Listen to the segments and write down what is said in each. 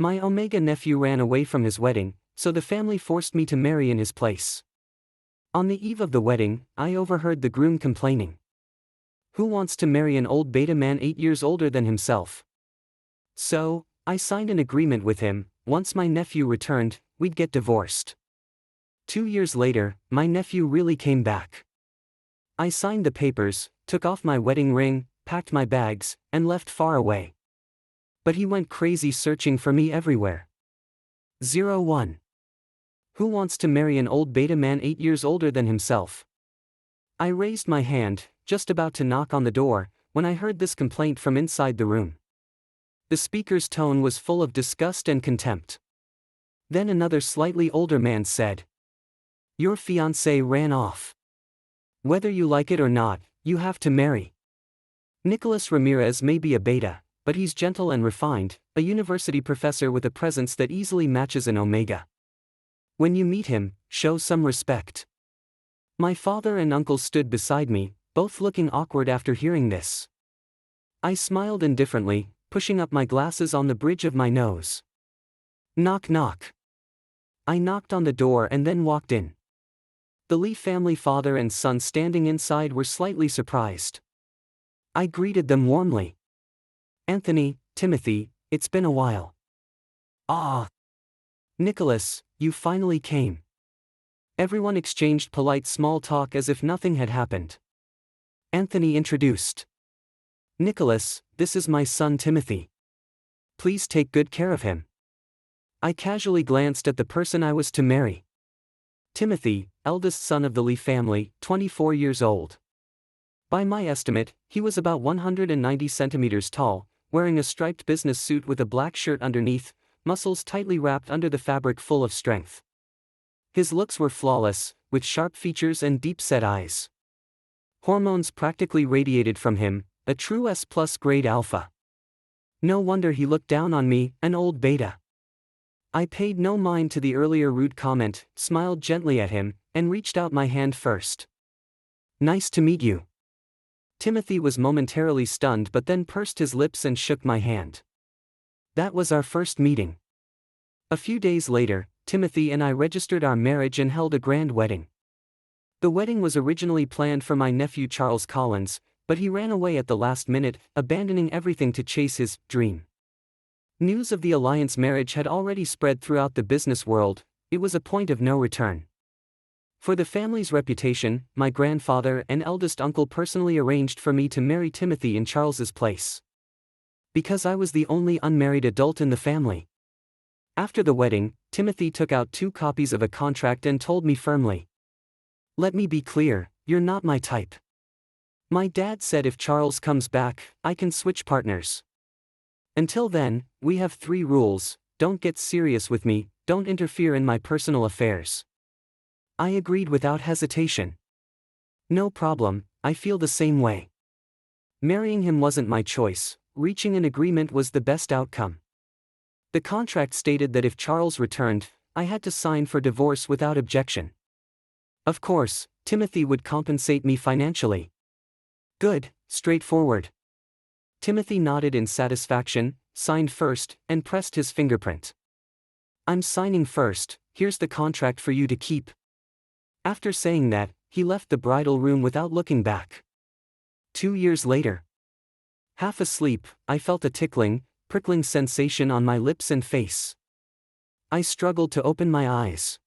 My Omega nephew ran away from his wedding, so the family forced me to marry in his place. On the eve of the wedding, I overheard the groom complaining. Who wants to marry an old beta man 8 years older than himself? So, I signed an agreement with him. Once my nephew returned, we'd get divorced. 2 years later, my nephew really came back. I signed the papers, took off my wedding ring, packed my bags, and left far away. But he went crazy searching for me everywhere. 01. Who wants to marry an old beta man 8 years older than himself? I raised my hand, just about to knock on the door, when I heard this complaint from inside the room. The speaker's tone was full of disgust and contempt. Then another slightly older man said, "Your fiancé ran off. Whether you like it or not, you have to marry. Nicholas Ramirez may be a beta, but he's gentle and refined, a university professor with a presence that easily matches an Omega. When you meet him, show some respect." My father and uncle stood beside me, both looking awkward after hearing this. I smiled indifferently, pushing up my glasses on the bridge of my nose. Knock knock. I knocked on the door and then walked in. The Lee family father and son standing inside were slightly surprised. I greeted them warmly. "Anthony, Timothy, it's been a while." "Ah. Nicholas, you finally came." Everyone exchanged polite small talk as if nothing had happened. Anthony introduced. "Nicholas, this is my son Timothy. Please take good care of him." I casually glanced at the person I was to marry. Timothy, eldest son of the Lee family, 24 years old. By my estimate, he was about 190 centimeters tall, wearing a striped business suit with a black shirt underneath, muscles tightly wrapped under the fabric full of strength. His looks were flawless, with sharp features and deep-set eyes. Hormones practically radiated from him, a true S+ grade alpha. No wonder he looked down on me, an old beta. I paid no mind to the earlier rude comment, smiled gently at him, and reached out my hand first. "Nice to meet you." Timothy was momentarily stunned but then pursed his lips and shook my hand. That was our first meeting. A few days later, Timothy and I registered our marriage and held a grand wedding. The wedding was originally planned for my nephew Charles Collins, but he ran away at the last minute, abandoning everything to chase his dream. News of the alliance marriage had already spread throughout the business world. It was a point of no return. For the family's reputation, my grandfather and eldest uncle personally arranged for me to marry Timothy in Charles's place. Because I was the only unmarried adult in the family. After the wedding, Timothy took out 2 copies of a contract and told me firmly, "Let me be clear, you're not my type. My dad said if Charles comes back, I can switch partners. Until then, we have 3 rules: don't get serious with me, don't interfere in my personal affairs." I agreed without hesitation. "No problem, I feel the same way." Marrying him wasn't my choice, reaching an agreement was the best outcome. The contract stated that if Charles returned, I had to sign for divorce without objection. Of course, Timothy would compensate me financially. Good, straightforward. Timothy nodded in satisfaction, signed first, and pressed his fingerprint. "I'm signing first, here's the contract for you to keep." After saying that, he left the bridal room without looking back. 2 years later. Half asleep, I felt a tickling, prickling sensation on my lips and face. I struggled to open my eyes.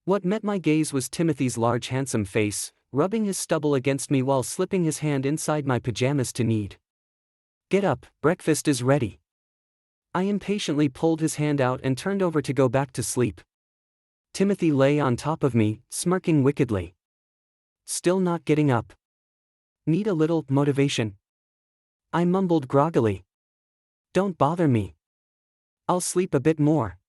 What met my gaze was Timothy's large handsome face, rubbing his stubble against me while slipping his hand inside my pajamas to knead. "Get up, breakfast is ready." I impatiently pulled his hand out and turned over to go back to sleep. Timothy lay on top of me, smirking wickedly. "Still not getting up? Need a little motivation?" I mumbled groggily. "Don't bother me. I'll sleep a bit more."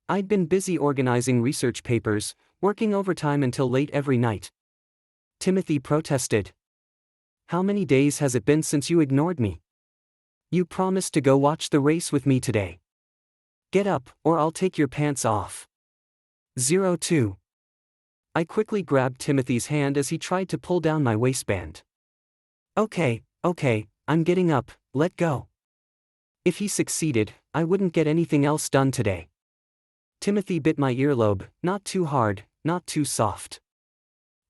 I'd been busy organizing research papers, working overtime until late every night. Timothy protested. "How many days has it been since you ignored me? You promised to go watch the race with me today. Get up, or I'll take your pants off." 02. I quickly grabbed Timothy's hand as he tried to pull down my waistband. Okay, I'm getting up, let go." If he succeeded, I wouldn't get anything else done today. Timothy bit my earlobe, not too hard, not too soft.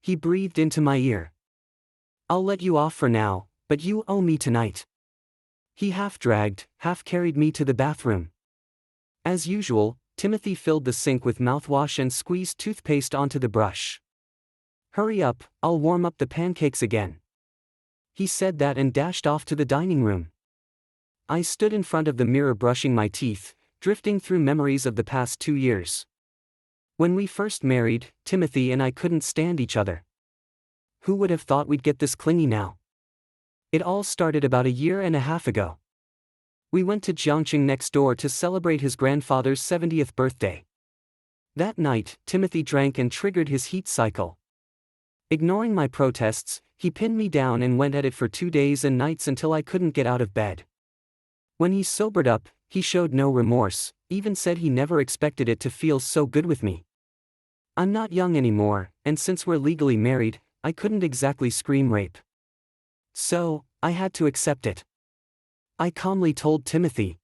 He breathed into my ear. I'll let you off for now, but you owe me tonight. He half dragged, half carried me to the bathroom. As usual, Timothy filled the sink with mouthwash and squeezed toothpaste onto the brush. Hurry up, I'll warm up the pancakes again. He said that and dashed off to the dining room. I stood in front of the mirror brushing my teeth, drifting through memories of the past 2 years. When we first married, Timothy and I couldn't stand each other. Who would have thought we'd get this clingy now? It all started about a year and a half ago. We went to Jiangqing next door to celebrate his grandfather's 70th birthday. That night, Timothy drank and triggered his heat cycle. Ignoring my protests, he pinned me down and went at it for 2 days and nights until I couldn't get out of bed. When he sobered up, he showed no remorse, even said he never expected it to feel so good with me. I'm not young anymore, and since we're legally married, I couldn't exactly scream rape. So, I had to accept it. I calmly told Timothy.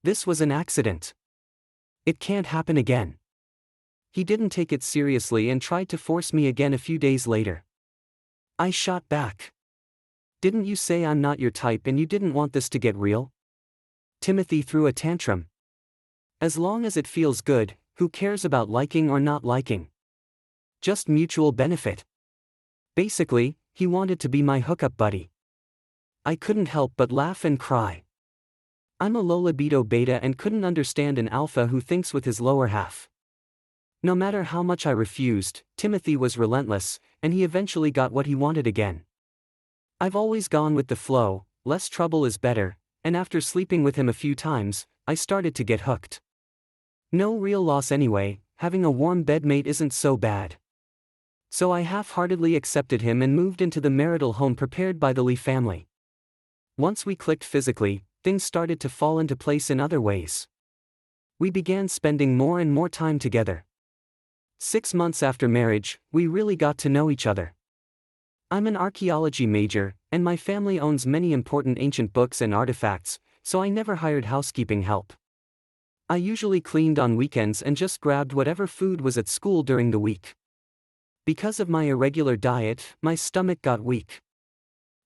This was an accident. It can't happen again. He didn't take it seriously and tried to force me again a few days later. I shot back. Didn't you say I'm not your type and you didn't want this to get real? Timothy threw a tantrum. As long as it feels good, who cares about liking or not liking? Just mutual benefit. Basically, he wanted to be my hookup buddy. I couldn't help but laugh and cry. I'm a low libido beta and couldn't understand an alpha who thinks with his lower half. No matter how much I refused, Timothy was relentless, and he eventually got what he wanted again. I've always gone with the flow, less trouble is better, and after sleeping with him a few times, I started to get hooked. No real loss anyway, having a warm bedmate isn't so bad. So I half-heartedly accepted him and moved into the marital home prepared by the Lee family. Once we clicked physically, things started to fall into place in other ways. We began spending more and more time together. 6 months after marriage, we really got to know each other. I'm an archaeology major, and my family owns many important ancient books and artifacts, so I never hired housekeeping help. I usually cleaned on weekends and just grabbed whatever food was at school during the week. Because of my irregular diet, my stomach got weak.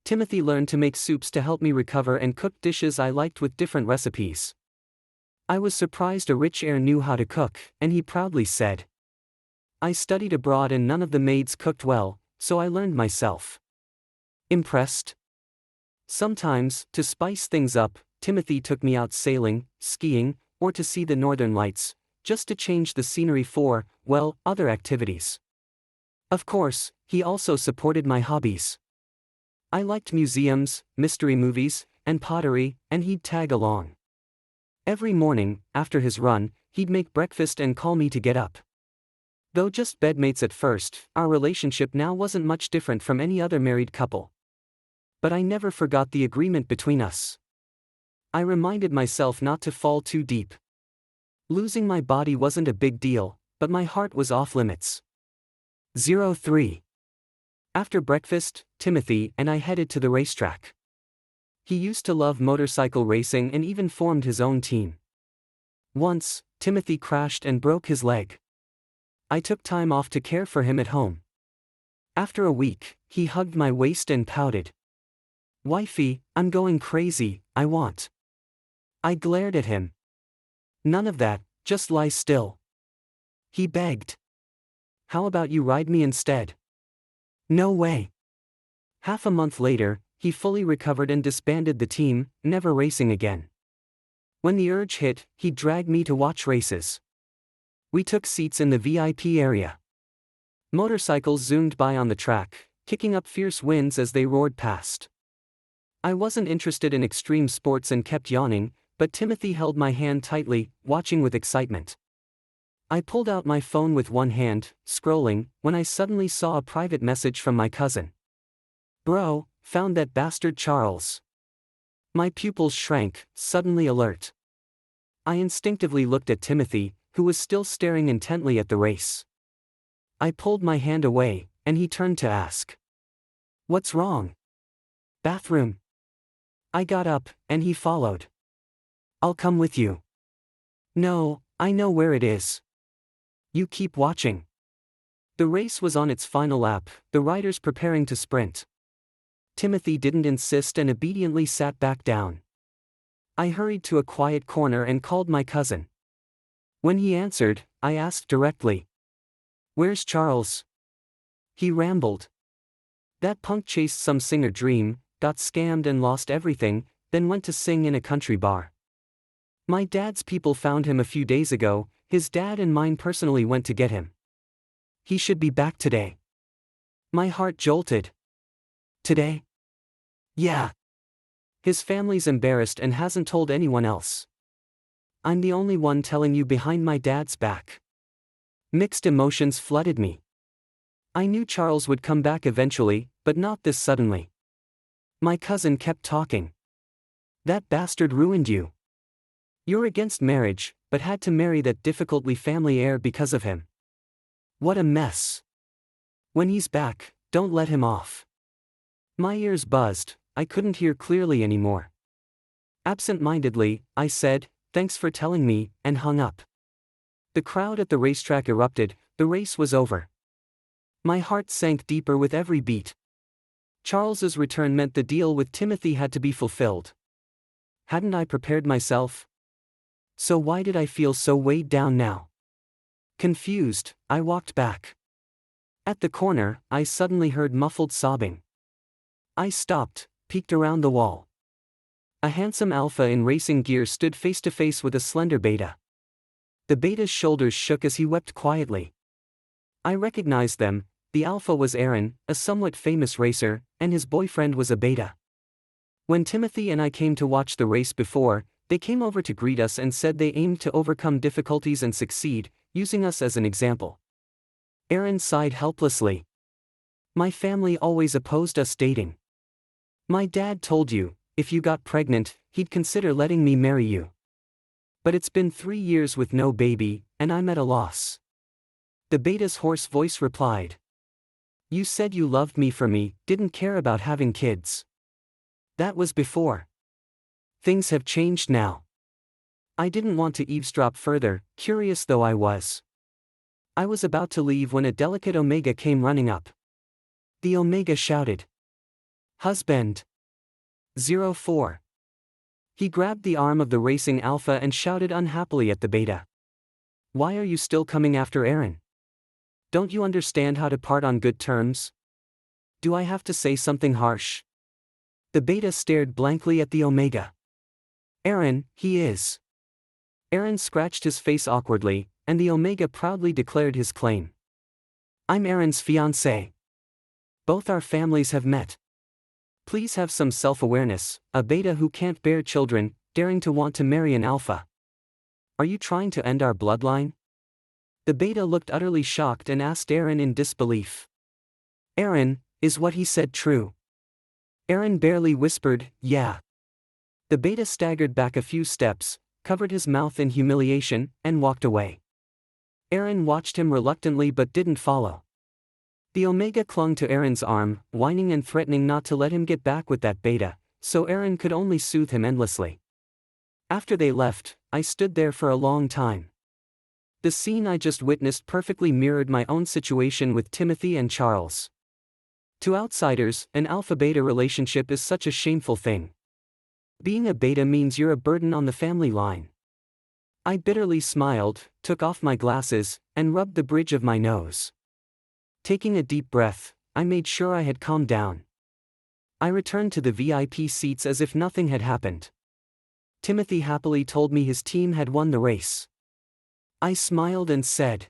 Timothy learned to make soups to help me recover and cooked dishes I liked with different recipes. I was surprised a rich heir knew how to cook, and he proudly said. I studied abroad and none of the maids cooked well, so I learned myself. Impressed? Sometimes, to spice things up, Timothy took me out sailing, skiing, or to see the northern lights, just to change the scenery for, well, other activities. Of course, he also supported my hobbies. I liked museums, mystery movies, and pottery, and he'd tag along. Every morning, after his run, he'd make breakfast and call me to get up. Though just bedmates at first, our relationship now wasn't much different from any other married couple. But I never forgot the agreement between us. I reminded myself not to fall too deep. Losing my body wasn't a big deal, but my heart was off limits. 03. After breakfast, Timothy and I headed to the racetrack. He used to love motorcycle racing and even formed his own team. Once, Timothy crashed and broke his leg. I took time off to care for him at home. After a week, he hugged my waist and pouted. Wifey, I'm going crazy, I want. I glared at him. None of that, just lie still. He begged. How about you ride me instead? No way. Half a month later, he fully recovered and disbanded the team, never racing again. When the urge hit, he'd drag me to watch races. We took seats in the VIP area. Motorcycles zoomed by on the track, kicking up fierce winds as they roared past. I wasn't interested in extreme sports and kept yawning, but Timothy held my hand tightly, watching with excitement. I pulled out my phone with one hand, scrolling, when I suddenly saw a private message from my cousin. Bro, found that bastard Charles. My pupils shrank, suddenly alert. I instinctively looked at Timothy, who was still staring intently at the race. I pulled my hand away, and he turned to ask. What's wrong? Bathroom. I got up, and he followed. I'll come with you. No, I know where it is. You keep watching. The race was on its final lap, the riders preparing to sprint. Timothy didn't insist and obediently sat back down. I hurried to a quiet corner and called my cousin. When he answered, I asked directly, "Where's Charles?" He rambled. That punk chased some singer dream, got scammed and lost everything, then went to sing in a country bar. My dad's people found him a few days ago, his dad and mine personally went to get him. He should be back today. My heart jolted. Today? Yeah. His family's embarrassed and hasn't told anyone else. I'm the only one telling you behind my dad's back. Mixed emotions flooded me. I knew Charles would come back eventually, but not this suddenly. My cousin kept talking. That bastard ruined you. You're against marriage, but had to marry that difficultly family heir because of him. What a mess. When he's back, don't let him off. My ears buzzed, I couldn't hear clearly anymore. Absent-mindedly, I said, "Thanks for telling me," and hung up. The crowd at the racetrack erupted, the race was over. My heart sank deeper with every beat. Charles's return meant the deal with Timothy had to be fulfilled. Hadn't I prepared myself? So why did I feel so weighed down now? Confused, I walked back. At the corner, I suddenly heard muffled sobbing. I stopped, peeked around the wall. A handsome alpha in racing gear stood face to face with a slender beta. The beta's shoulders shook as he wept quietly. I recognized them. The alpha was Aaron, a somewhat famous racer, and his boyfriend was a beta. When Timothy and I came to watch the race before, they came over to greet us and said they aimed to overcome difficulties and succeed, using us as an example. Aaron sighed helplessly. My family always opposed us dating. My dad told you, if you got pregnant, he'd consider letting me marry you. But it's been 3 years with no baby, and I'm at a loss. The beta's hoarse voice replied. You said you loved me for me, didn't care about having kids. That was before. Things have changed now. I didn't want to eavesdrop further, curious though I was. I was about to leave when a delicate Omega came running up. The Omega shouted. Husband. 04. He grabbed the arm of the racing alpha and shouted unhappily at the beta. Why are you still coming after Aaron? Don't you understand how to part on good terms? Do I have to say something harsh? The beta stared blankly at the Omega. Aaron, he is. Aaron scratched his face awkwardly, and the Omega proudly declared his claim. I'm Aaron's fiancé. Both our families have met. Please have some self-awareness, a beta who can't bear children, daring to want to marry an alpha. Are you trying to end our bloodline? The beta looked utterly shocked and asked Aaron in disbelief. Aaron, is what he said true? Aaron barely whispered, yeah. The beta staggered back a few steps, covered his mouth in humiliation, and walked away. Aaron watched him reluctantly but didn't follow. The Omega clung to Aaron's arm, whining and threatening not to let him get back with that beta, so Aaron could only soothe him endlessly. After they left, I stood there for a long time. The scene I just witnessed perfectly mirrored my own situation with Timothy and Charles. To outsiders, an alpha-beta relationship is such a shameful thing. Being a beta means you're a burden on the family line. I bitterly smiled, took off my glasses, and rubbed the bridge of my nose. Taking a deep breath, I made sure I had calmed down. I returned to the VIP seats as if nothing had happened. Timothy happily told me his team had won the race. I smiled and said,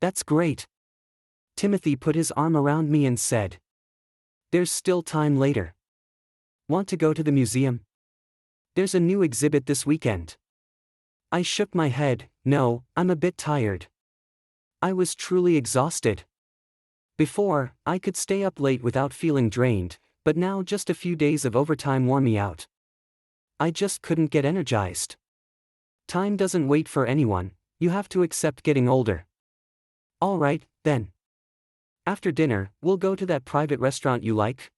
"That's great." Timothy put his arm around me and said, "There's still time later. Want to go to the museum? There's a new exhibit this weekend." I shook my head, "No, I'm a bit tired." I was truly exhausted. Before, I could stay up late without feeling drained, but now just a few days of overtime wore me out. I just couldn't get energized. Time doesn't wait for anyone, you have to accept getting older. All right, then. After dinner, we'll go to that private restaurant you like?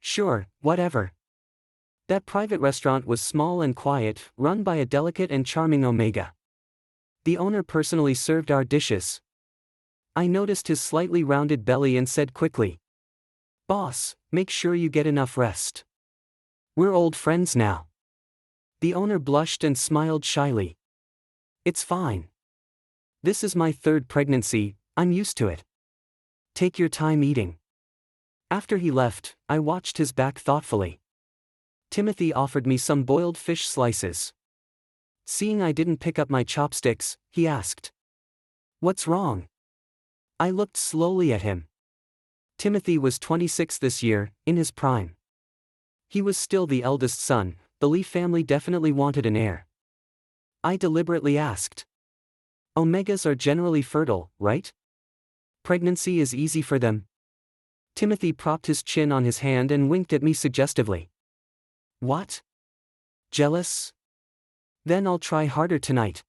Sure, whatever. That private restaurant was small and quiet, run by a delicate and charming Omega. The owner personally served our dishes. I noticed his slightly rounded belly and said quickly, "Boss, make sure you get enough rest. We're old friends now." The owner blushed and smiled shyly. "It's fine. This is my third pregnancy, I'm used to it. Take your time eating." After he left, I watched his back thoughtfully. Timothy offered me some boiled fish slices. Seeing I didn't pick up my chopsticks, he asked, "What's wrong?" I looked slowly at him. Timothy was 26 this year, in his prime. He was still the eldest son, the Lee family definitely wanted an heir. I deliberately asked, "Omegas are generally fertile, right? Pregnancy is easy for them?" Timothy propped his chin on his hand and winked at me suggestively. "What? Jealous? Then I'll try harder tonight."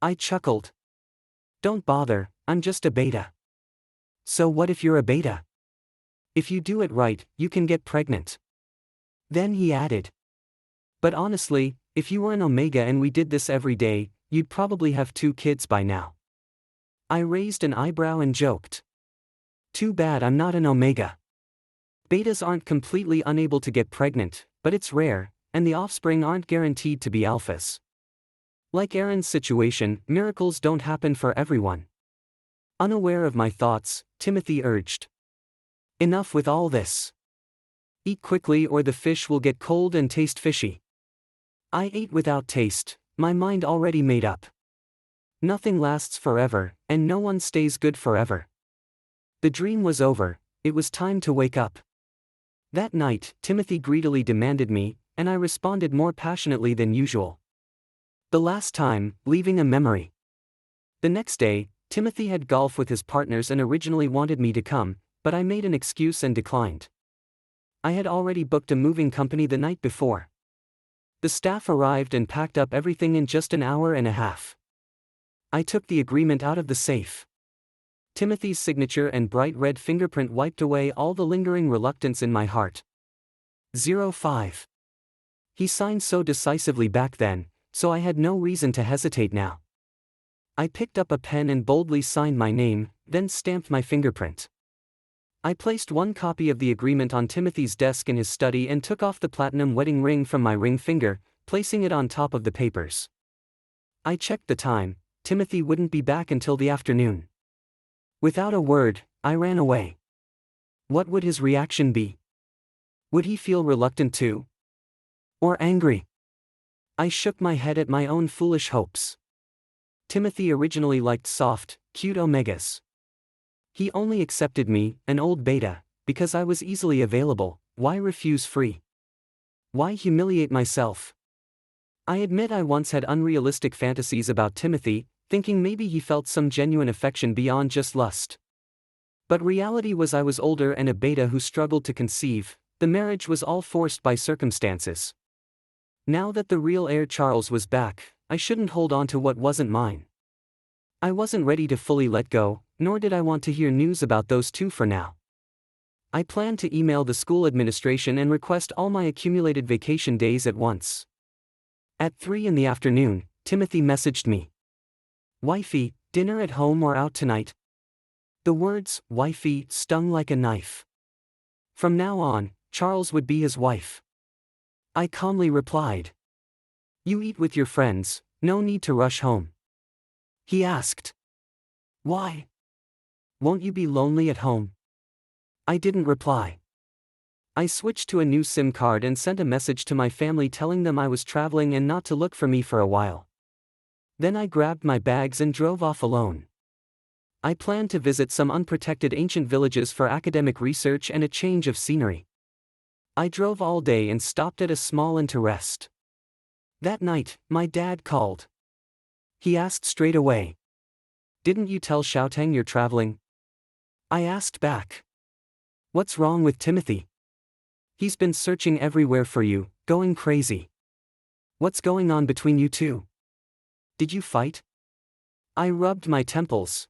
I chuckled. "Don't bother, I'm just a beta." "So what if you're a beta? If you do it right, you can get pregnant." Then he added, "But honestly, if you were an Omega and we did this every day, you'd probably have 2 kids by now." I raised an eyebrow and joked, "Too bad I'm not an Omega." Betas aren't completely unable to get pregnant, but it's rare, and the offspring aren't guaranteed to be alphas. Like Aaron's situation, miracles don't happen for everyone. Unaware of my thoughts, Timothy urged, "Enough with all this. Eat quickly or the fish will get cold and taste fishy." I ate without taste, my mind already made up. Nothing lasts forever, and no one stays good forever. The dream was over, it was time to wake up. That night, Timothy greedily demanded me, and I responded more passionately than usual. The last time, leaving a memory. The next day, Timothy had golf with his partners and originally wanted me to come, but I made an excuse and declined. I had already booked a moving company the night before. The staff arrived and packed up everything in just an hour and a half. I took the agreement out of the safe. Timothy's signature and bright red fingerprint wiped away all the lingering reluctance in my heart. 05. He signed so decisively back then, so I had no reason to hesitate now. I picked up a pen and boldly signed my name, then stamped my fingerprint. I placed one copy of the agreement on Timothy's desk in his study and took off the platinum wedding ring from my ring finger, placing it on top of the papers. I checked the time, Timothy wouldn't be back until the afternoon. Without a word, I ran away. What would his reaction be? Would he feel reluctant too? Or angry? I shook my head at my own foolish hopes. Timothy originally liked soft, cute Omegas. He only accepted me, an old beta, because I was easily available. Why refuse free? Why humiliate myself? I admit I once had unrealistic fantasies about Timothy, thinking maybe he felt some genuine affection beyond just lust. But reality was I was older and a beta who struggled to conceive. The marriage was all forced by circumstances. Now that the real heir Charles was back, I shouldn't hold on to what wasn't mine. I wasn't ready to fully let go, nor did I want to hear news about those 2 for now. I planned to email the school administration and request all my accumulated vacation days at once. At 3 in the afternoon, Timothy messaged me. "Wifey, dinner at home or out tonight?" The words, wifey, stung like a knife. From now on, Charles would be his wife. I calmly replied, "You eat with your friends, no need to rush home." He asked, "Why? Won't you be lonely at home?" I didn't reply. I switched to a new SIM card and sent a message to my family telling them I was traveling and not to look for me for a while. Then I grabbed my bags and drove off alone. I planned to visit some unprotected ancient villages for academic research and a change of scenery. I drove all day and stopped at a small inn to rest. That night, my dad called. He asked straight away, "Didn't you tell Xiaoteng you're traveling?" I asked back, "What's wrong with Timothy? He's been searching everywhere for you, going crazy. What's going on between you two? Did you fight?" I rubbed my temples.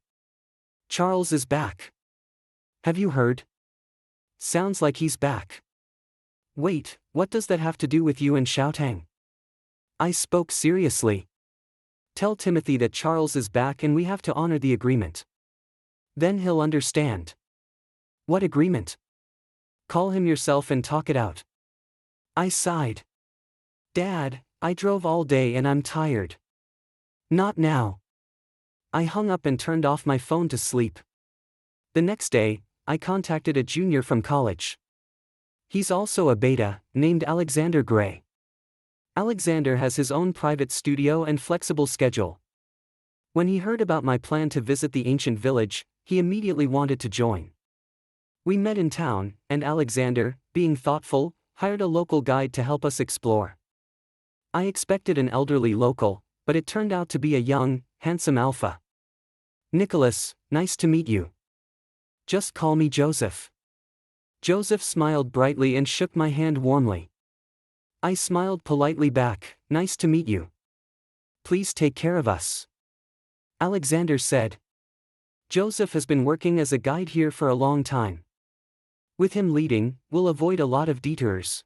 "Charles is back. Have you heard? Sounds like he's back." "Wait, What does that have to do with you and Xiaotang? I spoke seriously. Tell Timothy that Charles is back and we have to honor the agreement. Then he'll understand. What agreement? Call him yourself and talk it out. I sighed. Dad, I drove all day and I'm tired. Not now. I hung up and turned off my phone to sleep. The next day, I contacted a junior from college. He's also a beta, named Alexander Gray. Alexander has his own private studio and flexible schedule. When he heard about my plan to visit the ancient village, he immediately wanted to join. We met in town, and Alexander, being thoughtful, hired a local guide to help us explore. I expected an elderly local, but it turned out to be a young, handsome alpha. Nicholas, nice to meet you. Just call me Joseph. Joseph smiled brightly and shook my hand warmly. I smiled politely back, nice to meet you. Please take care of us. Alexander said. Joseph has been working as a guide here for a long time. With him leading, we'll avoid a lot of detours.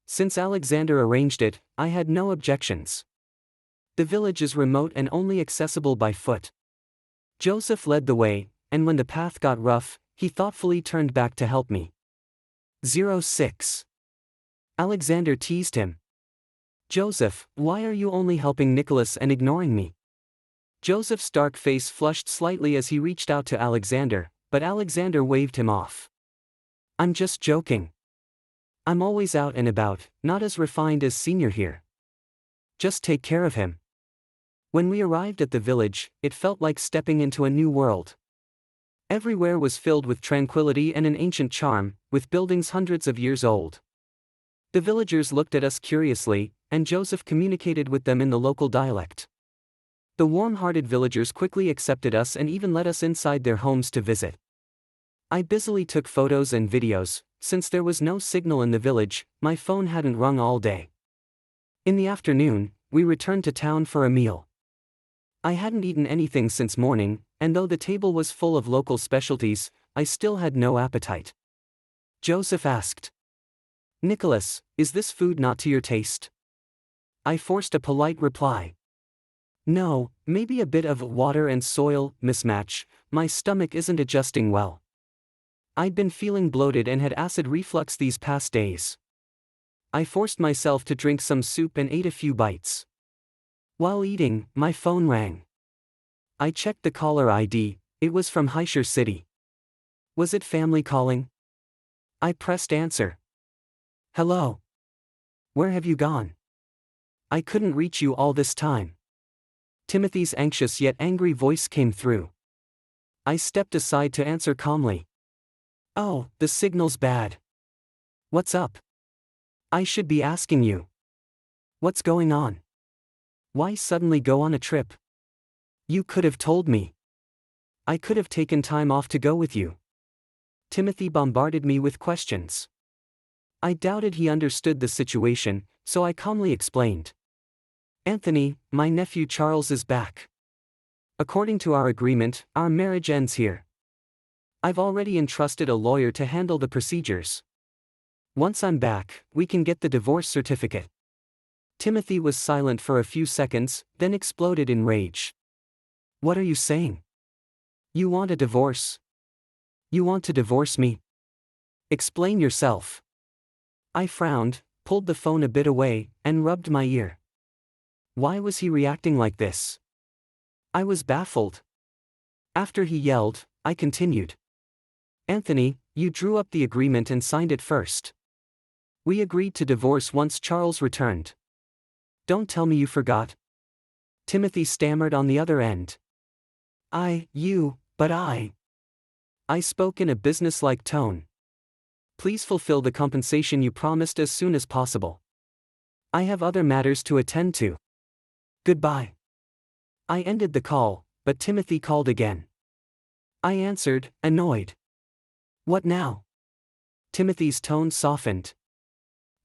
Since Alexander arranged it, I had no objections. The village is remote and only accessible by foot. Joseph led the way, and when the path got rough, he thoughtfully turned back to help me. 06. Alexander teased him. Joseph, why are you only helping Nicholas and ignoring me? Joseph's dark face flushed slightly as he reached out to Alexander, but Alexander waved him off. I'm just joking. I'm always out and about, not as refined as Senior here. Just take care of him. When we arrived at the village, it felt like stepping into a new world. Everywhere was filled with tranquility and an ancient charm, with buildings hundreds of years old. The villagers looked at us curiously, and Joseph communicated with them in the local dialect. The warm-hearted villagers quickly accepted us and even let us inside their homes to visit. I busily took photos and videos. Since there was no signal in the village, my phone hadn't rung all day. In the afternoon, we returned to town for a meal. I hadn't eaten anything since morning, and though the table was full of local specialties, I still had no appetite. Joseph asked. Nicholas, is this food not to your taste? I forced a polite reply. No, maybe a bit of water and soil mismatch, my stomach isn't adjusting well. I'd been feeling bloated and had acid reflux these past days. I forced myself to drink some soup and ate a few bites. While eating, my phone rang. I checked the caller ID, it was from Heisher City. Was it family calling? I pressed answer. Hello. Where have you gone? I couldn't reach you all this time. Timothy's anxious yet angry voice came through. I stepped aside to answer calmly. Oh, the signal's bad. What's up? I should be asking you. What's going on? Why suddenly go on a trip? You could have told me. I could have taken time off to go with you. Timothy bombarded me with questions. I doubted he understood the situation, so I calmly explained. Anthony, my nephew Charles is back. According to our agreement, our marriage ends here. I've already entrusted a lawyer to handle the procedures. Once I'm back, we can get the divorce certificate. Timothy was silent for a few seconds, then exploded in rage. What are you saying? You want a divorce? You want to divorce me? Explain yourself. I frowned, pulled the phone a bit away, and rubbed my ear. Why was he reacting like this? I was baffled. After he yelled, I continued. Anthony, you drew up the agreement and signed it first. We agreed to divorce once Charles returned. Don't tell me you forgot. Timothy stammered on the other end. But I spoke in a businesslike tone. Please fulfill the compensation you promised as soon as possible. I have other matters to attend to. Goodbye. I ended the call, but Timothy called again. I answered, annoyed. What now? Timothy's tone softened.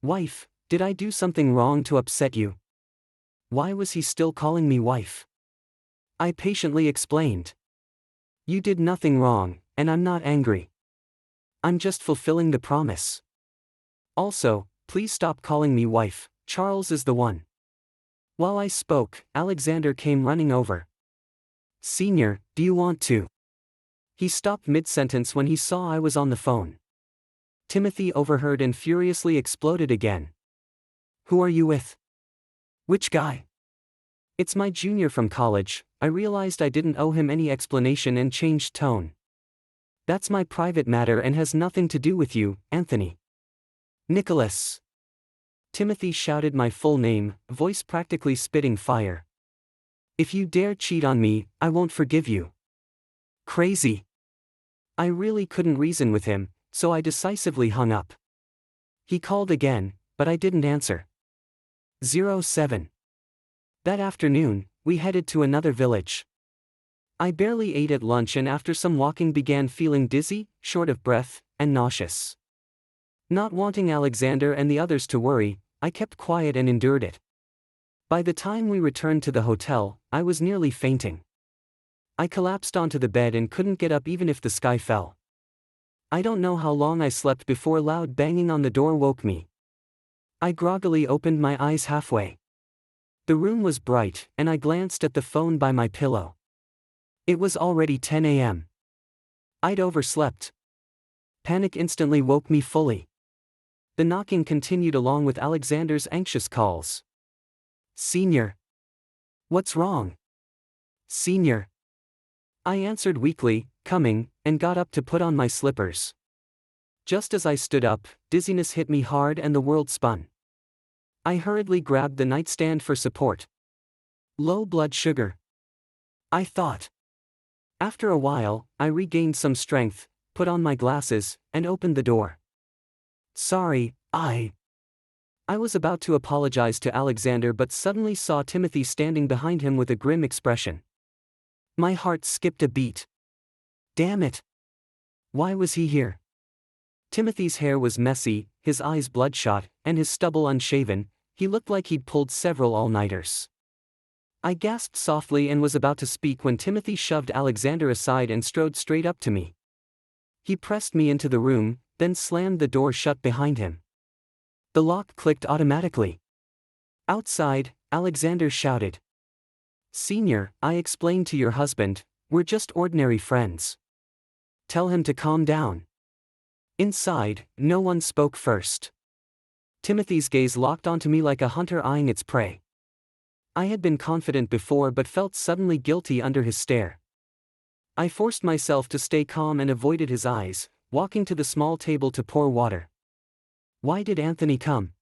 Wife, did I do something wrong to upset you? Why was he still calling me wife? I patiently explained. You did nothing wrong, and I'm not angry. I'm just fulfilling the promise. Also, please stop calling me wife, Charles is the one. While I spoke, Alexander came running over. Senior, do you want to? He stopped mid-sentence when he saw I was on the phone. Timothy overheard and furiously exploded again. Who are you with? Which guy? It's my junior from college. I realized I didn't owe him any explanation and changed tone. That's my private matter and has nothing to do with you, Anthony. Nicholas. Timothy shouted my full name, voice practically spitting fire. If you dare cheat on me, I won't forgive you. Crazy. I really couldn't reason with him, so I decisively hung up. He called again, but I didn't answer. 07. That afternoon, we headed to another village. I barely ate at lunch and after some walking began feeling dizzy, short of breath, and nauseous. Not wanting Alexander and the others to worry, I kept quiet and endured it. By the time we returned to the hotel, I was nearly fainting. I collapsed onto the bed and couldn't get up even if the sky fell. I don't know how long I slept before loud banging on the door woke me. I groggily opened my eyes halfway. The room was bright, and I glanced at the phone by my pillow. It was already 10 a.m. I'd overslept. Panic instantly woke me fully. The knocking continued along with Alexander's anxious calls. Senior. What's wrong? Senior. I answered weakly, coming, and got up to put on my slippers. Just as I stood up, dizziness hit me hard and the world spun. I hurriedly grabbed the nightstand for support. Low blood sugar, I thought. After a while, I regained some strength, put on my glasses, and opened the door. Sorry, I was about to apologize to Alexander but suddenly saw Timothy standing behind him with a grim expression. My heart skipped a beat. Damn it! Why was he here? Timothy's hair was messy, his eyes bloodshot, and his stubble unshaven. He looked like he'd pulled several all-nighters. I gasped softly and was about to speak when Timothy shoved Alexander aside and strode straight up to me. He pressed me into the room, then slammed the door shut behind him. The lock clicked automatically. Outside, Alexander shouted. Senior, I explained to your husband, we're just ordinary friends. Tell him to calm down. Inside, no one spoke first. Timothy's gaze locked onto me like a hunter eyeing its prey. I had been confident before but felt suddenly guilty under his stare. I forced myself to stay calm and avoided his eyes, walking to the small table to pour water. Why did Anthony come?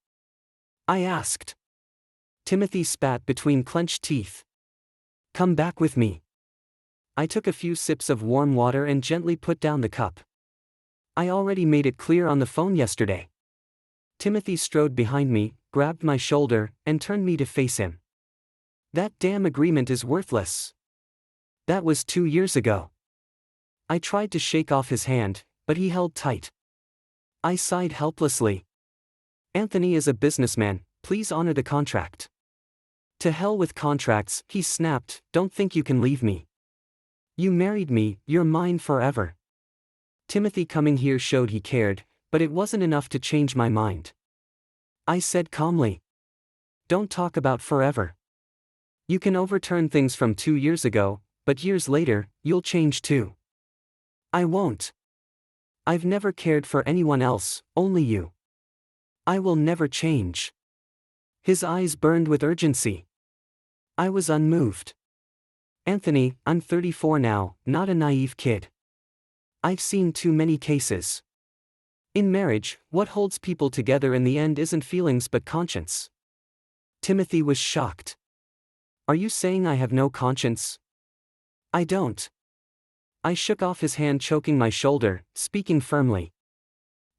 I asked. Timothy spat between clenched teeth. Come back with me. I took a few sips of warm water and gently put down the cup. I already made it clear on the phone yesterday. Timothy strode behind me, grabbed my shoulder, and turned me to face him. That damn agreement is worthless. That was 2 years ago. I tried to shake off his hand, but he held tight. I sighed helplessly. Anthony is a businessman, please honor the contract. To hell with contracts, he snapped, don't think you can leave me. You married me, you're mine forever. Timothy coming here showed he cared, but it wasn't enough to change my mind. I said calmly. Don't talk about forever. You can overturn things from 2 years ago, but years later, you'll change too. I won't. I've never cared for anyone else, only you. I will never change. His eyes burned with urgency. I was unmoved. Anthony, I'm 34 now, not a naive kid. I've seen too many cases. In marriage, what holds people together in the end isn't feelings but conscience. Timothy was shocked. Are you saying I have no conscience? I don't. I shook off his hand, choking my shoulder, speaking firmly.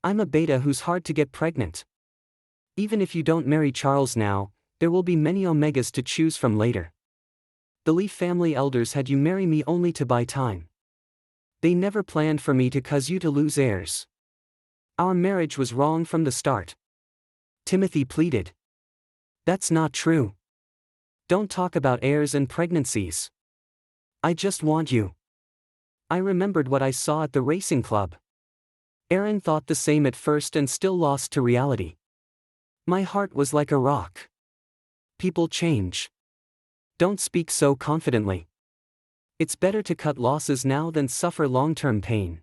I'm a beta who's hard to get pregnant. Even if you don't marry Charles now, there will be many Omegas to choose from later. The Lee family elders had you marry me only to buy time. They never planned for me to cause you to lose heirs. Our marriage was wrong from the start. Timothy pleaded. That's not true. Don't talk about heirs and pregnancies. I just want you. I remembered what I saw at the racing club. Aaron thought the same at first and still lost to reality. My heart was like a rock. People change. Don't speak so confidently. It's better to cut losses now than suffer long-term pain.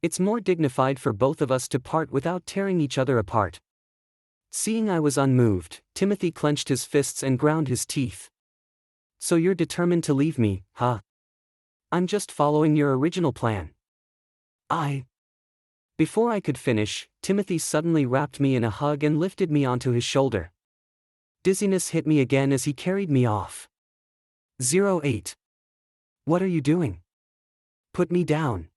It's more dignified for both of us to part without tearing each other apart. Seeing I was unmoved, Timothy clenched his fists and ground his teeth. So you're determined to leave me, huh? I'm just following your original plan. Before I could finish, Timothy suddenly wrapped me in a hug and lifted me onto his shoulder. Dizziness hit me again as he carried me off. 08. What are you doing? Put me down.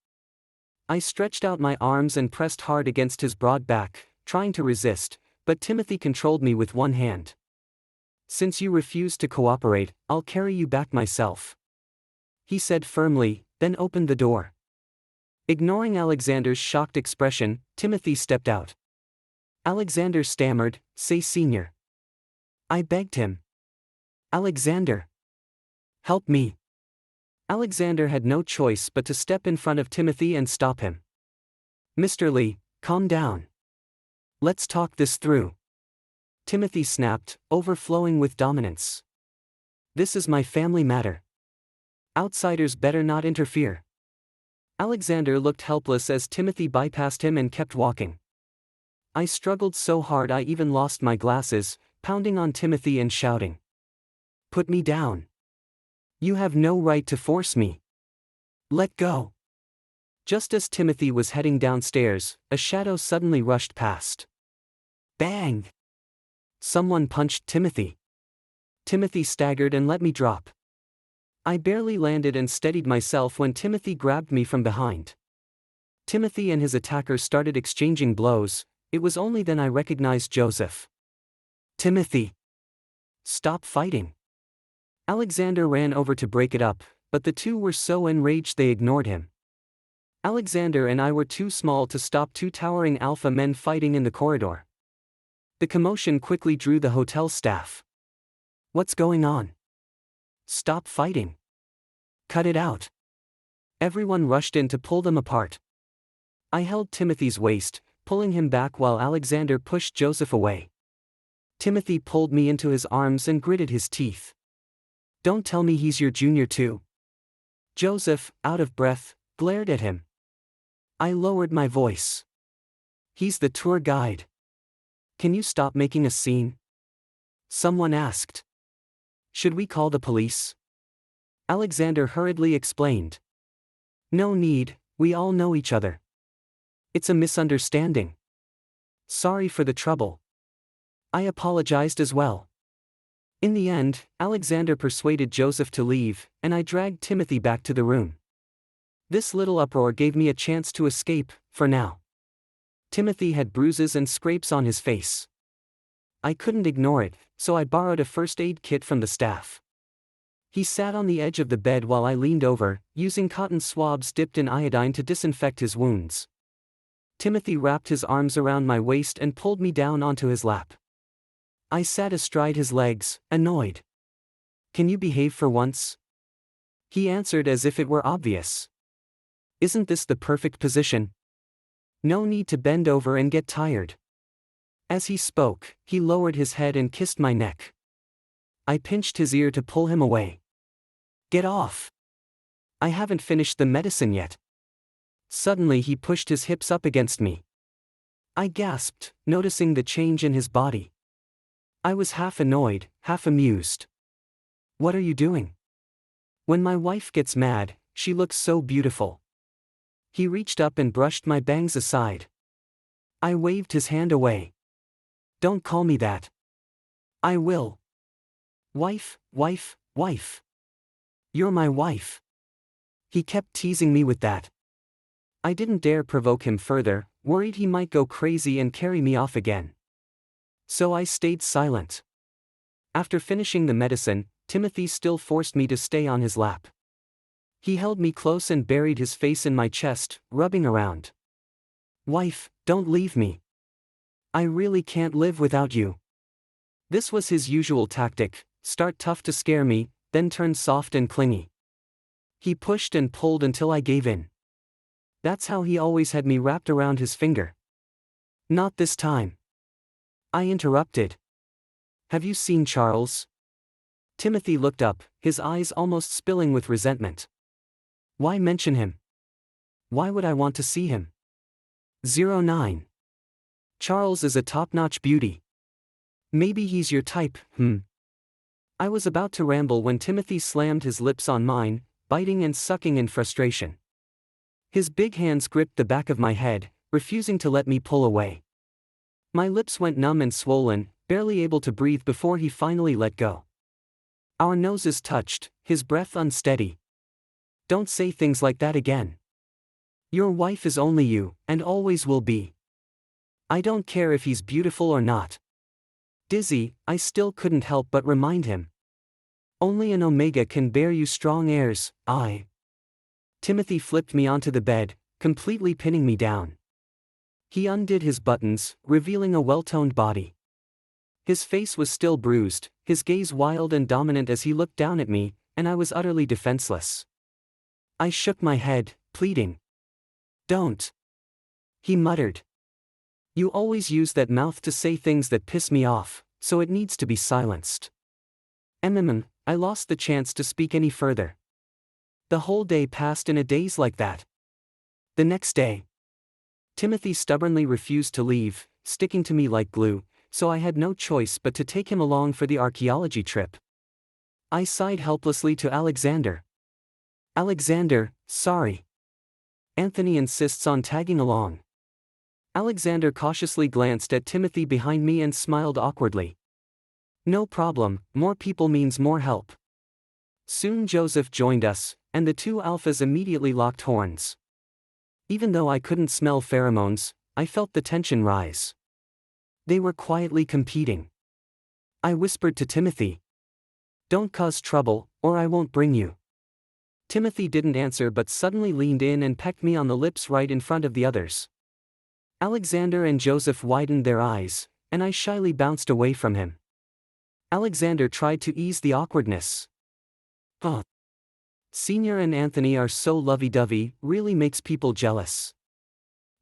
I stretched out my arms and pressed hard against his broad back, trying to resist, but Timothy controlled me with one hand. Since you refuse to cooperate, I'll carry you back myself, he said firmly, then opened the door. Ignoring Alexander's shocked expression, Timothy stepped out. Alexander stammered, "Say senior." I begged him. "Alexander. Help me." Alexander had no choice but to step in front of Timothy and stop him. "Mr. Lee, calm down. Let's talk this through." Timothy snapped, overflowing with dominance. "This is my family matter. Outsiders better not interfere." Alexander looked helpless as Timothy bypassed him and kept walking. I struggled so hard I even lost my glasses, pounding on Timothy and shouting, "Put me down. You have no right to force me. Let go." Just as Timothy was heading downstairs, a shadow suddenly rushed past. Bang! Someone punched Timothy. Timothy staggered and let me drop. I barely landed and steadied myself when Timothy grabbed me from behind. Timothy and his attacker started exchanging blows. It was only then I recognized Joseph. "Timothy! Stop fighting." Alexander ran over to break it up, but the two were so enraged they ignored him. Alexander and I were too small to stop two towering alpha men fighting in the corridor. The commotion quickly drew the hotel staff. "What's going on? Stop fighting. Cut it out." Everyone rushed in to pull them apart. I held Timothy's waist, pulling him back while Alexander pushed Joseph away. Timothy pulled me into his arms and gritted his teeth. "Don't tell me he's your junior too." Joseph, out of breath, glared at him. I lowered my voice. "He's the tour guide. Can you stop making a scene?" Someone asked. "Should we call the police?" Alexander hurriedly explained. "No need, we all know each other. It's a misunderstanding. Sorry for the trouble." I apologized as well. In the end, Alexander persuaded Joseph to leave, and I dragged Timothy back to the room. This little uproar gave me a chance to escape, for now. Timothy had bruises and scrapes on his face. I couldn't ignore it, so I borrowed a first aid kit from the staff. He sat on the edge of the bed while I leaned over, using cotton swabs dipped in iodine to disinfect his wounds. Timothy wrapped his arms around my waist and pulled me down onto his lap. I sat astride his legs, annoyed. "Can you behave for once?" He answered as if it were obvious. "Isn't this the perfect position? No need to bend over and get tired." As he spoke, he lowered his head and kissed my neck. I pinched his ear to pull him away. "Get off! I haven't finished the medicine yet." Suddenly he pushed his hips up against me. I gasped, noticing the change in his body. I was half annoyed, half amused. "What are you doing?" "When my wife gets mad, she looks so beautiful." He reached up and brushed my bangs aside. I waved his hand away. "Don't call me that." "I will. Wife, wife, wife. You're my wife." He kept teasing me with that. I didn't dare provoke him further, worried he might go crazy and carry me off again. So I stayed silent. After finishing the medicine, Timothy still forced me to stay on his lap. He held me close and buried his face in my chest, rubbing around. "Wife, don't leave me. I really can't live without you." This was his usual tactic: start tough to scare me, then turn soft and clingy. He pushed and pulled until I gave in. That's how he always had me wrapped around his finger. Not this time. I interrupted. Have you seen Charles? Timothy looked up, his eyes almost spilling with resentment. Why mention him? Why would I want to see him? 09. Charles is a top-notch beauty. Maybe he's your type, I was about to ramble when Timothy slammed his lips on mine, biting and sucking in frustration. His big hands gripped the back of my head, refusing to let me pull away. My lips went numb and swollen, barely able to breathe before he finally let go. Our noses touched, his breath unsteady. Don't say things like that again. Your wife is only you, and always will be. I don't care if he's beautiful or not. Dizzy, I still couldn't help but remind him. Only an Omega can bear you strong heirs, Timothy flipped me onto the bed, completely pinning me down. He undid his buttons, revealing a well-toned body. His face was still bruised, his gaze wild and dominant as he looked down at me, and I was utterly defenseless. I shook my head, pleading. Don't. He muttered. You always use that mouth to say things that piss me off, so it needs to be silenced. I lost the chance to speak any further. The whole day passed in a daze like that. The next day, Timothy stubbornly refused to leave, sticking to me like glue, so I had no choice but to take him along for the archaeology trip. I sighed helplessly to Alexander. Alexander, sorry. Anthony insists on tagging along. Alexander cautiously glanced at Timothy behind me and smiled awkwardly. No problem, more people means more help. Soon Joseph joined us, and the two alphas immediately locked horns. Even though I couldn't smell pheromones, I felt the tension rise. They were quietly competing. I whispered to Timothy. Don't cause trouble, or I won't bring you. Timothy didn't answer but suddenly leaned in and pecked me on the lips right in front of the others. Alexander and Joseph widened their eyes, and I shyly bounced away from him. Alexander tried to ease the awkwardness. Senior and Anthony are so lovey-dovey, really makes people jealous.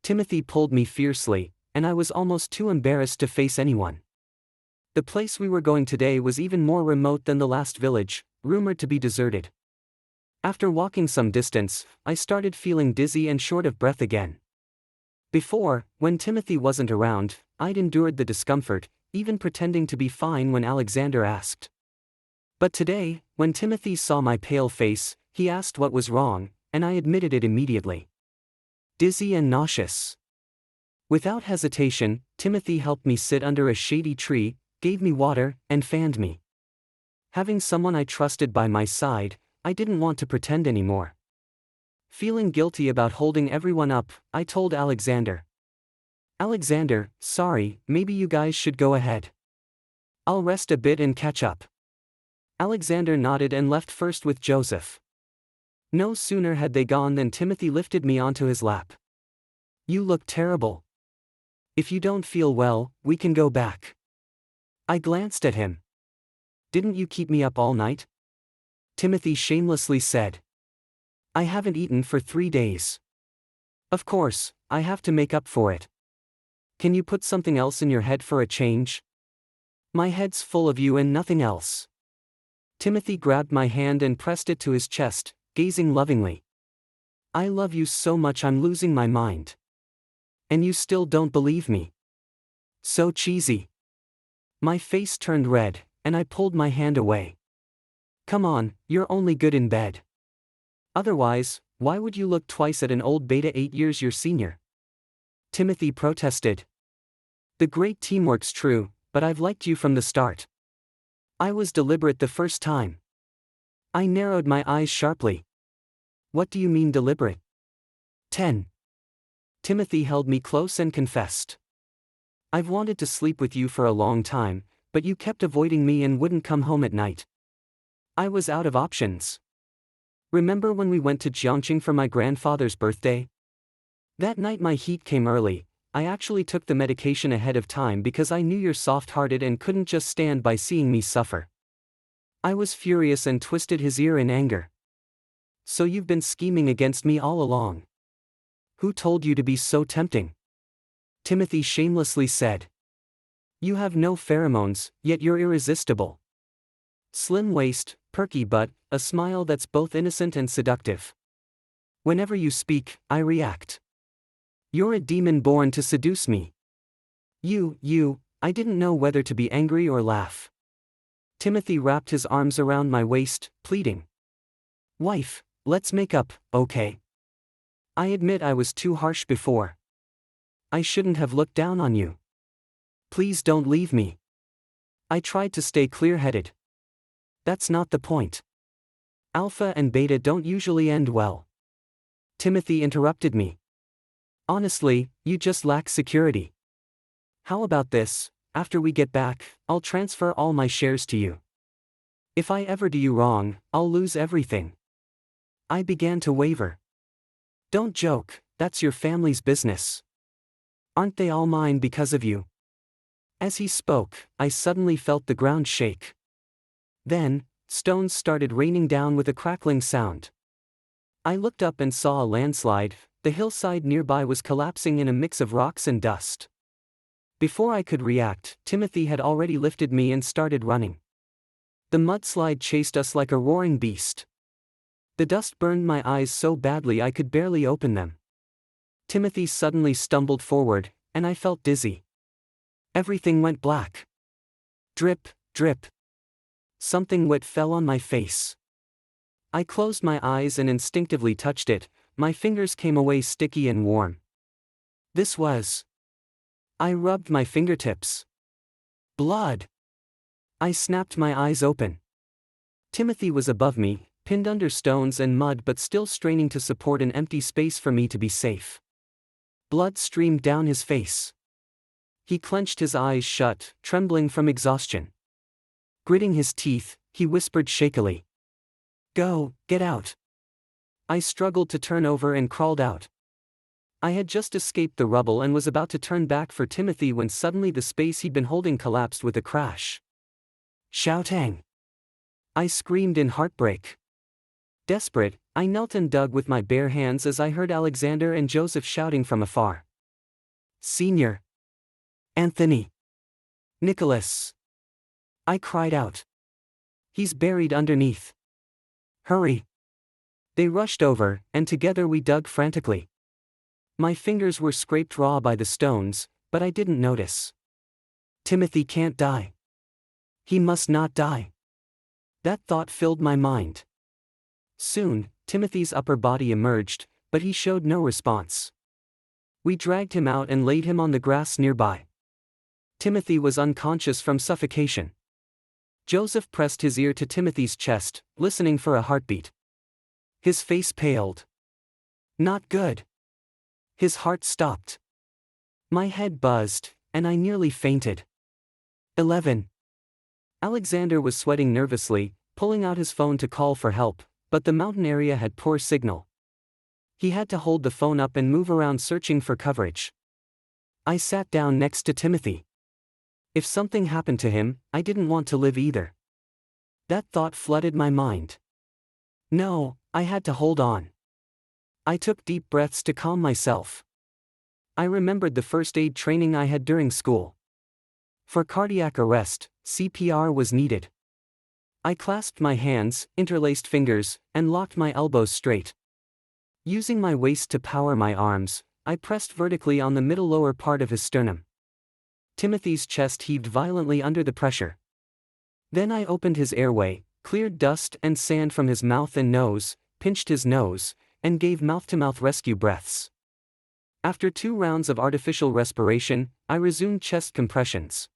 Timothy pulled me fiercely, and I was almost too embarrassed to face anyone. The place we were going today was even more remote than the last village, rumored to be deserted. After walking some distance, I started feeling dizzy and short of breath again. Before, when Timothy wasn't around, I'd endured the discomfort, even pretending to be fine when Alexander asked. But today, when Timothy saw my pale face, he asked what was wrong, and I admitted it immediately. Dizzy and nauseous. Without hesitation, Timothy helped me sit under a shady tree, gave me water, and fanned me. Having someone I trusted by my side, I didn't want to pretend anymore. Feeling guilty about holding everyone up, I told Alexander. Alexander, sorry, maybe you guys should go ahead. I'll rest a bit and catch up. Alexander nodded and left first with Joseph. No sooner had they gone than Timothy lifted me onto his lap. You look terrible. If you don't feel well, we can go back. I glanced at him. Didn't you keep me up all night? Timothy shamelessly said. I haven't eaten for 3 days. Of course, I have to make up for it. Can you put something else in your head for a change? My head's full of you and nothing else. Timothy grabbed my hand and pressed it to his chest, gazing lovingly. I love you so much I'm losing my mind. And you still don't believe me. So cheesy. My face turned red, and I pulled my hand away. Come on, you're only good in bed. Otherwise, why would you look twice at an old beta 8 years your senior? Timothy protested. The great teamwork's true, but I've liked you from the start. I was deliberate the first time. I narrowed my eyes sharply. What do you mean deliberate? 10. Timothy held me close and confessed. I've wanted to sleep with you for a long time, but you kept avoiding me and wouldn't come home at night. I was out of options. Remember when we went to Jiangqing for my grandfather's birthday? That night my heat came early. I actually took the medication ahead of time because I knew you're soft-hearted and couldn't just stand by seeing me suffer. I was furious and twisted his ear in anger. So you've been scheming against me all along. Who told you to be so tempting? Timothy shamelessly said. You have no pheromones, yet you're irresistible. Slim waist, perky butt, a smile that's both innocent and seductive. Whenever you speak, I react. You're a demon born to seduce me. I didn't know whether to be angry or laugh. Timothy wrapped his arms around my waist, pleading. Wife, let's make up, okay? I admit I was too harsh before. I shouldn't have looked down on you. Please don't leave me. I tried to stay clear-headed. That's not the point. Alpha and beta don't usually end well. Timothy interrupted me. Honestly, you just lack security. How about this, after we get back, I'll transfer all my shares to you. If I ever do you wrong, I'll lose everything. I began to waver. Don't joke, that's your family's business. Aren't they all mine because of you? As he spoke, I suddenly felt the ground shake. Then, stones started raining down with a crackling sound. I looked up and saw a landslide. The hillside nearby was collapsing in a mix of rocks and dust. Before I could react, Timothy had already lifted me and started running. The mudslide chased us like a roaring beast. The dust burned my eyes so badly I could barely open them. Timothy suddenly stumbled forward, and I felt dizzy. Everything went black. Drip, drip. Something wet fell on my face. I closed my eyes and instinctively touched it. My fingers came away sticky and warm. This was. I rubbed my fingertips. Blood. I snapped my eyes open. Timothy was above me, pinned under stones and mud but still straining to support an empty space for me to be safe. Blood streamed down his face. He clenched his eyes shut, trembling from exhaustion. Gritting his teeth, he whispered shakily. Go, get out. I struggled to turn over and crawled out. I had just escaped the rubble and was about to turn back for Timothy when suddenly the space he'd been holding collapsed with a crash. Shouting! I screamed in heartbreak. Desperate, I knelt and dug with my bare hands as I heard Alexander and Joseph shouting from afar. Senior! Anthony! Nicholas! I cried out. He's buried underneath. Hurry! They rushed over, and together we dug frantically. My fingers were scraped raw by the stones, but I didn't notice. Timothy can't die. He must not die. That thought filled my mind. Soon, Timothy's upper body emerged, but he showed no response. We dragged him out and laid him on the grass nearby. Timothy was unconscious from suffocation. Joseph pressed his ear to Timothy's chest, listening for a heartbeat. His face paled. Not good. His heart stopped. My head buzzed, and I nearly fainted. 11. Alexander was sweating nervously, pulling out his phone to call for help, but the mountain area had poor signal. He had to hold the phone up and move around searching for coverage. I sat down next to Timothy. If something happened to him, I didn't want to live either. That thought flooded my mind. No, I had to hold on. I took deep breaths to calm myself. I remembered the first aid training I had during school. For cardiac arrest, CPR was needed. I clasped my hands, interlaced fingers, and locked my elbows straight. Using my waist to power my arms, I pressed vertically on the middle lower part of his sternum. Timothy's chest heaved violently under the pressure. Then I opened his airway, cleared dust and sand from his mouth and nose, pinched his nose, and gave mouth-to-mouth rescue breaths. After 2 rounds of artificial respiration, I resumed chest compressions.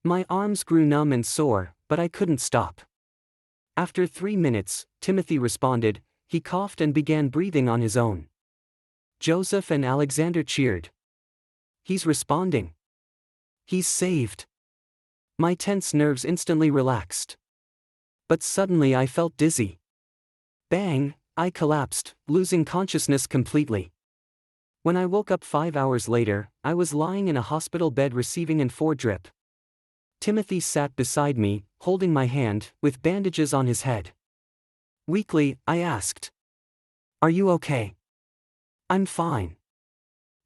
My arms grew numb and sore, but I couldn't stop. After 3 minutes, Timothy responded. He coughed and began breathing on his own. Joseph and Alexander cheered. He's responding. He's saved. My tense nerves instantly relaxed. But suddenly I felt dizzy. Bang! I collapsed, losing consciousness completely. When I woke up 5 hours later, I was lying in a hospital bed receiving an 4 drip. Timothy sat beside me, holding my hand, with bandages on his head. Weakly, I asked, "Are you okay?" "I'm fine."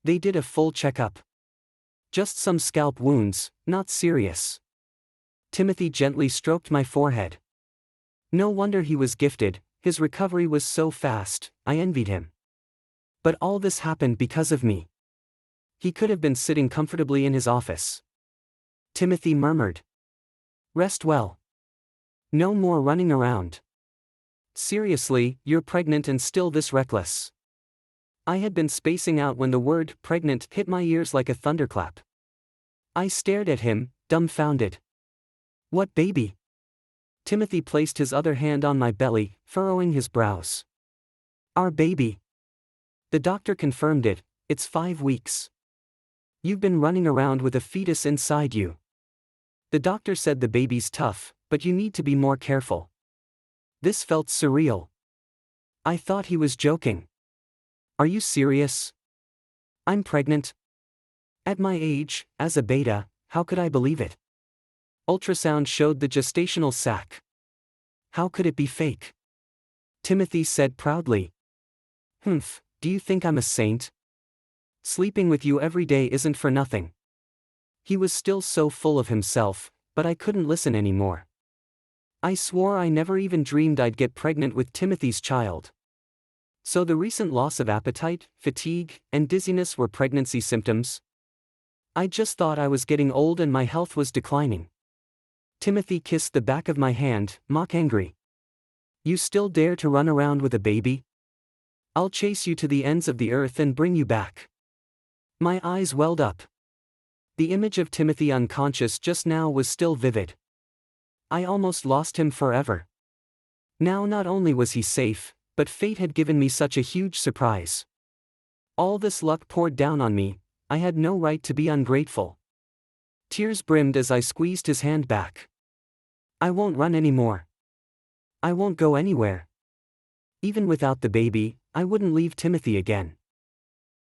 They did a full checkup. Just some scalp wounds, not serious. Timothy gently stroked my forehead. No wonder he was gifted, his recovery was so fast, I envied him. But all this happened because of me. He could have been sitting comfortably in his office. Timothy murmured. Rest well. No more running around. Seriously, you're pregnant and still this reckless. I had been spacing out when the word pregnant hit my ears like a thunderclap. I stared at him, dumbfounded. What baby? Timothy placed his other hand on my belly, furrowing his brows. Our baby. The doctor confirmed it, it's 5 weeks. You've been running around with a fetus inside you. The doctor said the baby's tough, but you need to be more careful. This felt surreal. I thought he was joking. Are you serious? I'm pregnant? At my age, as a beta, how could I believe it? Ultrasound showed the gestational sac. How could it be fake? Timothy said proudly. Humph, do you think I'm a saint? Sleeping with you every day isn't for nothing. He was still so full of himself, but I couldn't listen anymore. I swore I never even dreamed I'd get pregnant with Timothy's child. So the recent loss of appetite, fatigue, and dizziness were pregnancy symptoms? I just thought I was getting old and my health was declining. Timothy kissed the back of my hand, mock angry. You still dare to run around with a baby? I'll chase you to the ends of the earth and bring you back. My eyes welled up. The image of Timothy unconscious just now was still vivid. I almost lost him forever. Now not only was he safe, but fate had given me such a huge surprise. All this luck poured down on me, I had no right to be ungrateful. Tears brimmed as I squeezed his hand back. I won't run anymore. I won't go anywhere. Even without the baby, I wouldn't leave Timothy again.